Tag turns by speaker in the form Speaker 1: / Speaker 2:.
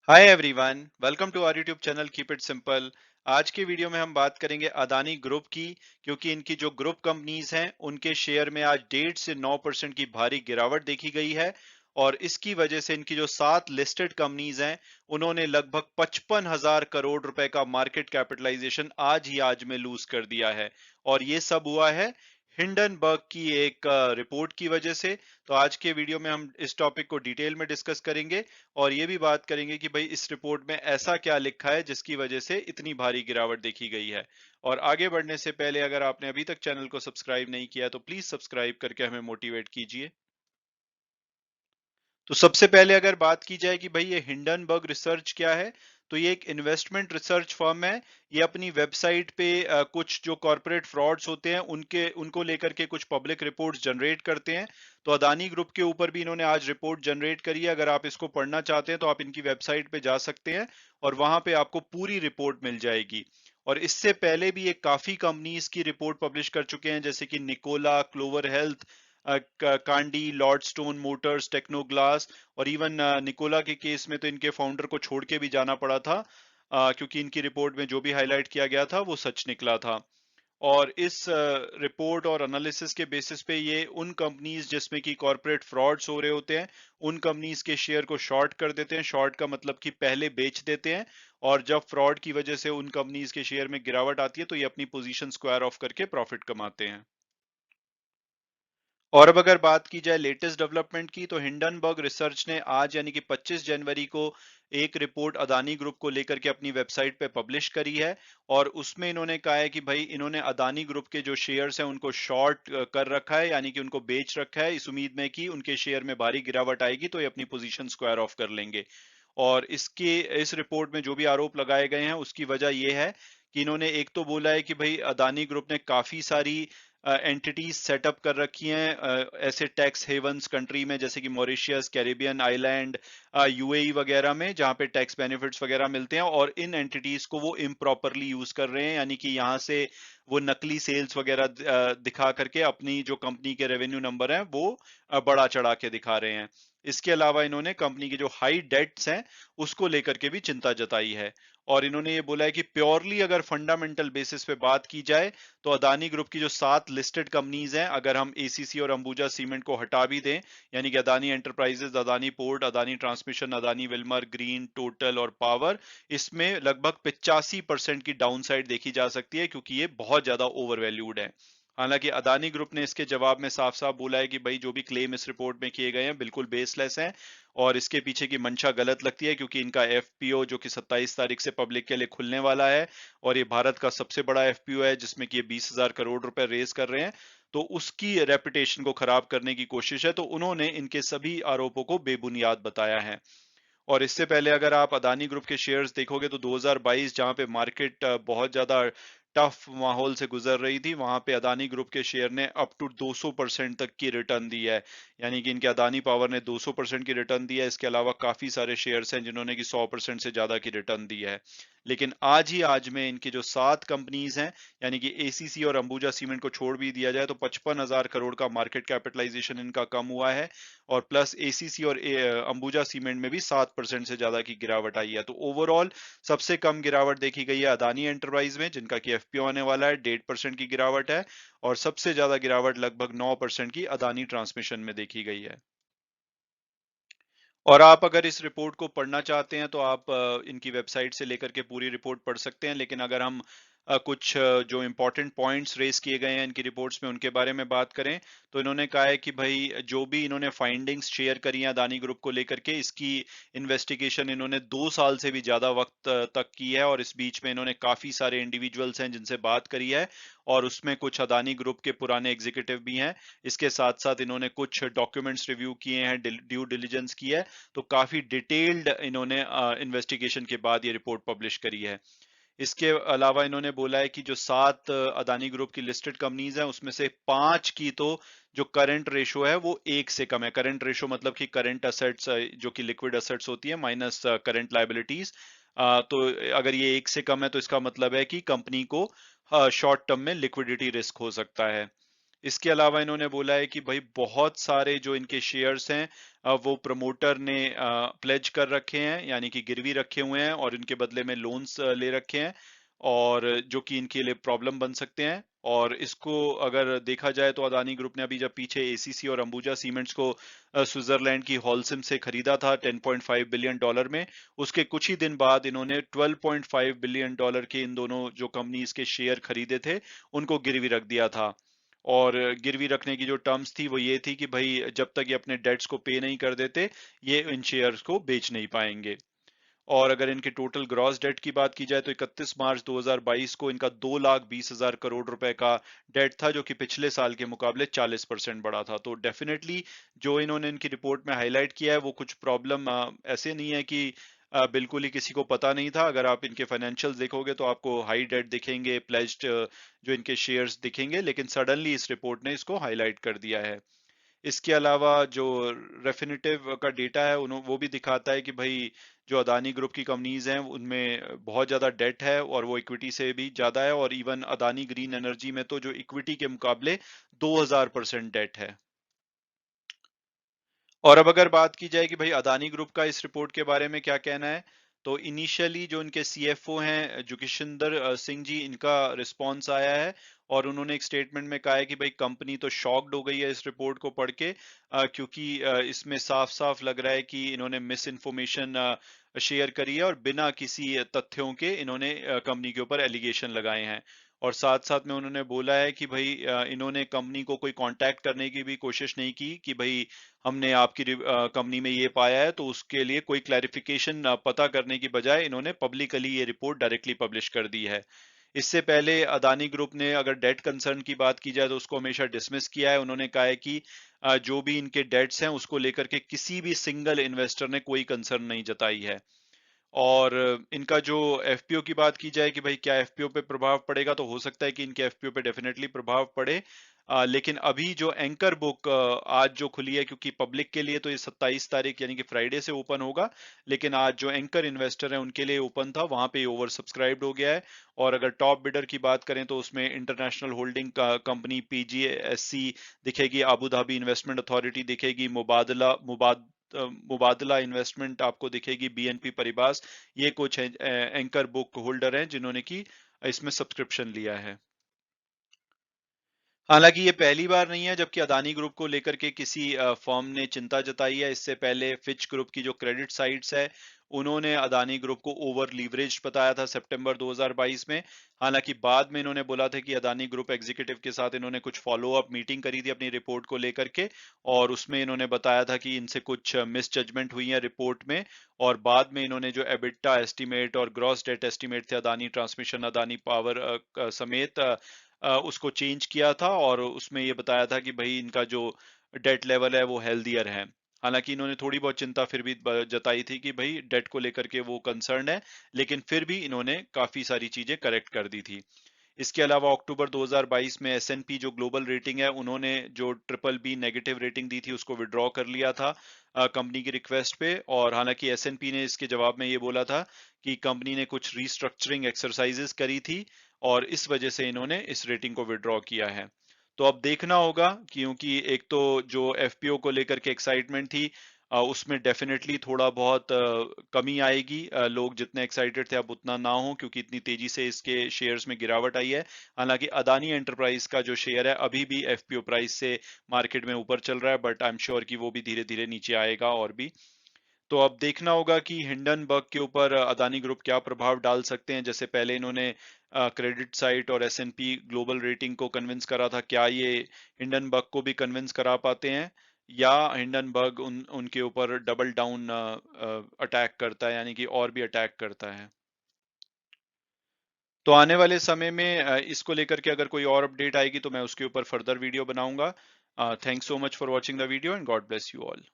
Speaker 1: Hi everyone, welcome to our YouTube channel keep it simple. आज के video में हम बात करेंगे अदानी ग्रुप की, क्योंकि इनकी जो ग्रुप कंपनीज हैं उनके शेयर में आज 1.5 से 9% की भारी गिरावट देखी गई है। और इसकी वजह से इनकी जो 7 लिस्टेड कंपनीज हैं उन्होंने लगभग 55,000 करोड़ रुपए का मार्केट कैपिटलाइजेशन आज में लूज कर दिया है। और ये सब हुआ है हिंडनबर्ग की एक रिपोर्ट की वजह से। तो आज के वीडियो में हम इस टॉपिक को डिटेल में डिस्कस करेंगे और ये भी बात करेंगे कि भाई इस रिपोर्ट में ऐसा क्या लिखा है जिसकी वजह से इतनी भारी गिरावट देखी गई है। और आगे बढ़ने से पहले अगर आपने अभी तक चैनल को सब्सक्राइब नहीं किया तो प्लीज सब्सक्राइब करके हमें मोटिवेट कीजिए। तो सबसे पहले अगर बात की जाए कि भाई ये हिंडनबर्ग रिसर्च क्या है, तो ये एक इन्वेस्टमेंट रिसर्च फर्म है। ये अपनी वेबसाइट पे कुछ जो कॉर्पोरेट फ्रॉड्स होते हैं उनको लेकर के कुछ पब्लिक रिपोर्ट्स जनरेट करते हैं। तो अदानी ग्रुप के ऊपर भी इन्होंने आज रिपोर्ट जनरेट करी है। अगर आप इसको पढ़ना चाहते हैं तो आप इनकी वेबसाइट पे जा सकते हैं और वहां पे आपको पूरी रिपोर्ट मिल जाएगी। और इससे पहले भी ये काफी कंपनीज की रिपोर्ट पब्लिश कर चुके हैं, जैसे कि Nikola, Clover Health, Kandi, Lordstown Motors, Tecnoglass. और इवन निकोला के केस में तो इनके फाउंडर को छोड़ के भी जाना पड़ा था, क्योंकि इनकी रिपोर्ट में जो भी हाईलाइट किया गया था वो सच निकला था। और इस रिपोर्ट और एनालिसिस के बेसिस पे ये उन कंपनीज जिसमें कि कॉर्पोरेट फ्रॉड्स हो रहे होते हैं उन कंपनीज के शेयर को शॉर्ट कर देते हैं। शॉर्ट का मतलब कि पहले बेच देते हैं, और जब फ्रॉड की वजह से उन कंपनीज के शेयर में गिरावट आती है तो ये अपनी पोजीशन स्क्वायर ऑफ करके प्रॉफिट कमाते हैं। और अब अगर बात की जाए लेटेस्ट डेवलपमेंट की, तो हिंडनबर्ग रिसर्च ने आज यानी कि 25 जनवरी को एक रिपोर्ट अदानी ग्रुप को लेकर के अपनी वेबसाइट पे पब्लिश करी है। और उसमें इन्होंने कहा है कि भाई इन्होंने अदानी ग्रुप के जो शेयर्स हैं उनको शॉर्ट कर रखा है, यानी कि उनको बेच रखा है इस उम्मीद में कि उनके शेयर में भारी गिरावट आएगी तो ये अपनी पोजीशन स्क्वायर ऑफ कर लेंगे। और इस रिपोर्ट में जो भी आरोप लगाए गए हैं उसकी वजह यह है कि इन्होंने एक तो बोला है कि भाई अदानी ग्रुप ने काफी सारी एंटिटीज सेटअप कर रखी हैं ऐसे टैक्स हेवंस कंट्री में, जैसे कि मॉरिशियस, कैरिबियन आइलैंड, यूएई वगैरह में, जहां पे टैक्स बेनिफिट्स वगैरह मिलते हैं। और इन एंटिटीज को वो इम्प्रॉपरली यूज कर रहे हैं, यानी कि यहाँ से वो नकली सेल्स वगैरह दिखा करके अपनी जो कंपनी के रेवेन्यू नंबर हैं वो बढ़ा चढ़ा के दिखा रहे हैं। इसके अलावा इन्होंने कंपनी के जो हाई डेट्स हैं उसको लेकर के भी चिंता जताई है। और इन्होंने ये बोला है कि प्योरली अगर फंडामेंटल बेसिस पे बात की जाए तो अदानी ग्रुप की जो 7 लिस्टेड कंपनीज हैं, अगर हम एसीसी और अंबुजा सीमेंट को हटा भी दें, यानी कि Adani enterprises, Adani port, Adani transmission, Adani Wilmer, green, total और पावर, इसमें लगभग 85% की डाउनसाइड देखी जा सकती है, क्योंकि ये बहुत ज्यादा ओवर वैल्यूड है। हालांकि अदानी ग्रुप ने इसके जवाब में साफ साफ बोला है कि भाई जो भी क्लेम इस रिपोर्ट में किए गए हैं बिल्कुल बेसलेस हैं, और इसके पीछे की मंशा गलत लगती है, क्योंकि इनका एफपीओ जो कि 27 तारीख से पब्लिक के लिए खुलने वाला है, और ये भारत का सबसे बड़ा एफपीओ है जिसमें कि ये 20,000 करोड़ रुपए रेस कर रहे हैं, तो उसकी रेपुटेशन को खराब करने की कोशिश है। तो उन्होंने इनके सभी आरोपों को बेबुनियाद बताया है। और इससे पहले अगर आप अदानी ग्रुप के शेयर्स देखोगे तो 2022 जहां पे मार्केट बहुत ज्यादा टफ माहौल से गुजर रही थी, वहां पे अदानी ग्रुप के शेयर ने अप टू 200% तक की रिटर्न दी है। यानी कि इनके अदानी पावर ने 200% की रिटर्न दी है। इसके अलावा काफी सारे शेयर्स हैं जिन्होंने कि 100% से ज्यादा की रिटर्न दी है। लेकिन आज में इनकी जो 7 कंपनीज हैं, यानी कि एसीसी और अंबुजा सीमेंट को छोड़ भी दिया जाए तो 55,000 करोड़ का मार्केट कैपिटलाइजेशन इनका कम हुआ है। और प्लस एसीसी और अंबुजा सीमेंट में भी 7% से ज्यादा की गिरावट आई है। तो ओवरऑल सबसे कम गिरावट देखी गई है अदानी एंटरप्राइज में, जिनका कि एफपीओ आने वाला है, 1.5% की गिरावट है। और सबसे ज्यादा गिरावट लगभग 9% की अदानी ट्रांसमिशन में देखी गई है। और आप अगर इस रिपोर्ट को पढ़ना चाहते हैं तो आप इनकी वेबसाइट से लेकर के पूरी रिपोर्ट पढ़ सकते हैं। लेकिन अगर हम कुछ जो इंपॉर्टेंट पॉइंट्स रेस किए गए हैं इनकी रिपोर्ट्स में उनके बारे में बात करें, तो इन्होंने कहा है कि भाई जो भी इन्होंने फाइंडिंग्स शेयर करी हैं अदानी ग्रुप को लेकर के, इसकी इन्वेस्टिगेशन इन्होंने 2 साल से भी ज्यादा वक्त तक की है। और इस बीच में इन्होंने काफी सारे इंडिविजुअल्स हैं जिनसे बात करी है, और उसमें कुछ अदानी ग्रुप के पुराने एग्जीक्यूटिव भी हैं। इसके साथ साथ इन्होंने कुछ डॉक्यूमेंट्स रिव्यू किए हैं, ड्यू डिलिजेंस की है। तो काफी डिटेल्ड इन्होंने इन्वेस्टिगेशन के बाद ये रिपोर्ट पब्लिश करी है। इसके अलावा इन्होंने बोला है कि जो 7 अदानी ग्रुप की लिस्टेड कंपनीज हैं उसमें से 5 की तो जो करंट रेशो है वो 1 से कम है। करंट रेशो मतलब कि करंट असेट्स जो कि लिक्विड असेट्स होती है माइनस करंट लायबिलिटीज। तो अगर ये 1 से कम है तो इसका मतलब है कि कंपनी को शॉर्ट टर्म में लिक्विडिटी रिस्क हो सकता है। इसके अलावा इन्होंने बोला है कि भाई बहुत सारे जो इनके शेयर्स हैं वो प्रमोटर ने प्लेज कर रखे हैं, यानी कि गिरवी रखे हुए हैं और इनके बदले में लोन्स ले रखे हैं, और जो कि इनके लिए प्रॉब्लम बन सकते हैं। और इसको अगर देखा जाए तो अदानी ग्रुप ने अभी जब पीछे एसीसी और अंबुजा सीमेंट्स को स्विट्जरलैंड की हॉलसिम से खरीदा था 10.5 बिलियन डॉलर में, उसके कुछ ही दिन बाद इन्होंने 12.5 बिलियन डॉलर के इन दोनों जो कंपनीज के शेयर खरीदे थे उनको गिरवी रख दिया था। और गिरवी रखने की जो टर्म्स थी वो ये थी कि भाई जब तक ये अपने डेट्स को पे नहीं कर देते, ये इन शेयर्स को बेच नहीं पाएंगे। और अगर इनके टोटल ग्रॉस डेट की बात की जाए तो 31 मार्च 2022 को इनका 2,20,000 करोड़ रुपए का डेट था, जो कि पिछले साल के मुकाबले 40% बढ़ा था। तो डेफिनेटली जो इन्होंने इनकी रिपोर्ट में हाईलाइट किया है वो कुछ प्रॉब्लम ऐसे नहीं है कि बिल्कुल ही किसी को पता नहीं था। अगर आप इनके फाइनेंशियल्स देखोगे तो आपको हाई डेट दिखेंगे, प्लेज्ड जो इनके शेयर्स दिखेंगे, लेकिन सडनली इस रिपोर्ट ने इसको हाईलाइट कर दिया है। इसके अलावा जो रेफिनिटिव का डेटा है वो भी दिखाता है कि भाई जो अदानी ग्रुप की कंपनीज हैं उनमें बहुत ज्यादा डेट है और वो इक्विटी से भी ज्यादा है, और इवन अदानी ग्रीन एनर्जी में तो जो इक्विटी के मुकाबले 2000% डेट है। और अब अगर बात की जाए कि भाई अदानी ग्रुप का इस रिपोर्ट के बारे में क्या कहना है, तो इनिशियली जो इनके सीएफओ हैं जुगेशिंदर सिंह जी, इनका रिस्पांस आया है और उन्होंने एक स्टेटमेंट में कहा है कि भाई कंपनी तो शॉक्ड हो गई है इस रिपोर्ट को पढ़ के, क्योंकि इसमें साफ साफ लग रहा है कि इन्होंने मिस इन्फॉर्मेशन शेयर करी है और बिना किसी तथ्यों के इन्होंने कंपनी के ऊपर एलिगेशन लगाए हैं। और साथ साथ में उन्होंने बोला है कि भाई इन्होंने कंपनी को कोई कांटेक्ट करने की भी कोशिश नहीं की कि भाई हमने आपकी कंपनी में ये पाया है, तो उसके लिए कोई क्लैरिफिकेशन पता करने की बजाय इन्होंने पब्लिकली ये रिपोर्ट डायरेक्टली पब्लिश कर दी है। इससे पहले अदानी ग्रुप ने अगर डेट कंसर्न की बात की जाए तो उसको हमेशा डिसमिस किया है। उन्होंने कहा है कि जो भी इनके डेट्स हैं उसको लेकर के किसी भी सिंगल इन्वेस्टर ने कोई कंसर्न नहीं जताई है। और इनका जो एफपीओ की बात की जाए कि भाई क्या एफपीओ पे प्रभाव पड़ेगा, तो हो सकता है कि इनके एफपीओ पे डेफिनेटली प्रभाव पड़े। लेकिन अभी जो एंकर बुक आज जो खुली है, क्योंकि पब्लिक के लिए तो ये 27 तारीख यानी कि फ्राइडे से ओपन होगा, लेकिन आज जो एंकर इन्वेस्टर है उनके लिए ओपन था, वहां पे ओवर सब्सक्राइब्ड हो गया है। और अगर टॉप बिडर की बात करें तो उसमें इंटरनेशनल होल्डिंग कंपनी पीजीएससी दिखेगी, अबू धाबी इन्वेस्टमेंट अथॉरिटी दिखेगी, मुबादला इन्वेस्टमेंट आपको दिखेगी, बीएनपी परिबास। ये कुछ एंकर बुक होल्डर हैं जिन्होंने की इसमें सब्सक्रिप्शन लिया है। हालांकि ये पहली बार नहीं है जबकि अदानी ग्रुप को लेकर के किसी फर्म ने चिंता जताई है। इससे पहले फिच ग्रुप की जो क्रेडिट साइट्स है उन्होंने अदानी ग्रुप को ओवर लीवरेज बताया था सितंबर 2022 में। हालांकि बाद में इन्होंने बोला था कि अदानी ग्रुप एग्जीक्यूटिव के साथ इन्होंने कुछ फॉलो अप मीटिंग करी थी अपनी रिपोर्ट को लेकर के, और उसमें इन्होंने बताया था कि इनसे कुछ मिस जजमेंट हुई है रिपोर्ट में। और बाद में इन्होंने जो एबिटा एस्टीमेट और ग्रॉस डेट एस्टीमेट थे अदानी ट्रांसमिशन अदानी पावर समेत, उसको चेंज किया था और उसमें ये बताया था कि भाई इनका जो डेट लेवल है वो हेल्दियर है। हालांकि इन्होंने थोड़ी बहुत चिंता फिर भी जताई थी कि भाई डेट को लेकर के वो कंसर्न है, लेकिन फिर भी इन्होंने काफी सारी चीजें करेक्ट कर दी थी। इसके अलावा अक्टूबर 2022 में एसएनपी जो ग्लोबल रेटिंग है उन्होंने जो ट्रिपल बी नेगेटिव रेटिंग दी थी उसको विड्रॉ कर लिया था कंपनी की रिक्वेस्ट पे। और हालांकि एसएनपी ने इसके जवाब में ये बोला था कि कंपनी ने कुछ रीस्ट्रक्चरिंग एक्सरसाइजेस करी थी और इस वजह से इन्होंने इस रेटिंग को विड्रॉ किया है। तो अब देखना होगा, क्योंकि एक तो जो एफपीओ को लेकर के एक्साइटमेंट थी उसमें डेफिनेटली थोड़ा बहुत कमी आएगी। लोग जितने एक्साइटेड थे अब उतना ना हो, क्योंकि इतनी तेजी से इसके शेयर्स में गिरावट आई है। हालांकि अदानी एंटरप्राइज का जो शेयर है अभी भी एफपीओ प्राइस से मार्केट में ऊपर चल रहा है, बट आई एम श्योर कि वो भी धीरे धीरे नीचे आएगा और भी। तो अब देखना होगा कि हिंडनबर्ग के ऊपर अदानी ग्रुप क्या प्रभाव डाल सकते हैं। जैसे पहले इन्होंने क्रेडिट साइट और एसएनपी ग्लोबल रेटिंग को कन्विंस करा था, क्या ये हिंडनबर्ग को भी कन्विंस करा पाते हैं, या हिंडनबर्ग उनके ऊपर डबल डाउन अटैक करता है, यानी कि और भी अटैक करता है। तो आने वाले समय में इसको लेकर के अगर कोई और अपडेट आएगी तो मैं उसके ऊपर फर्दर वीडियो बनाऊंगा। Thanks so much for watching the video and God bless you all.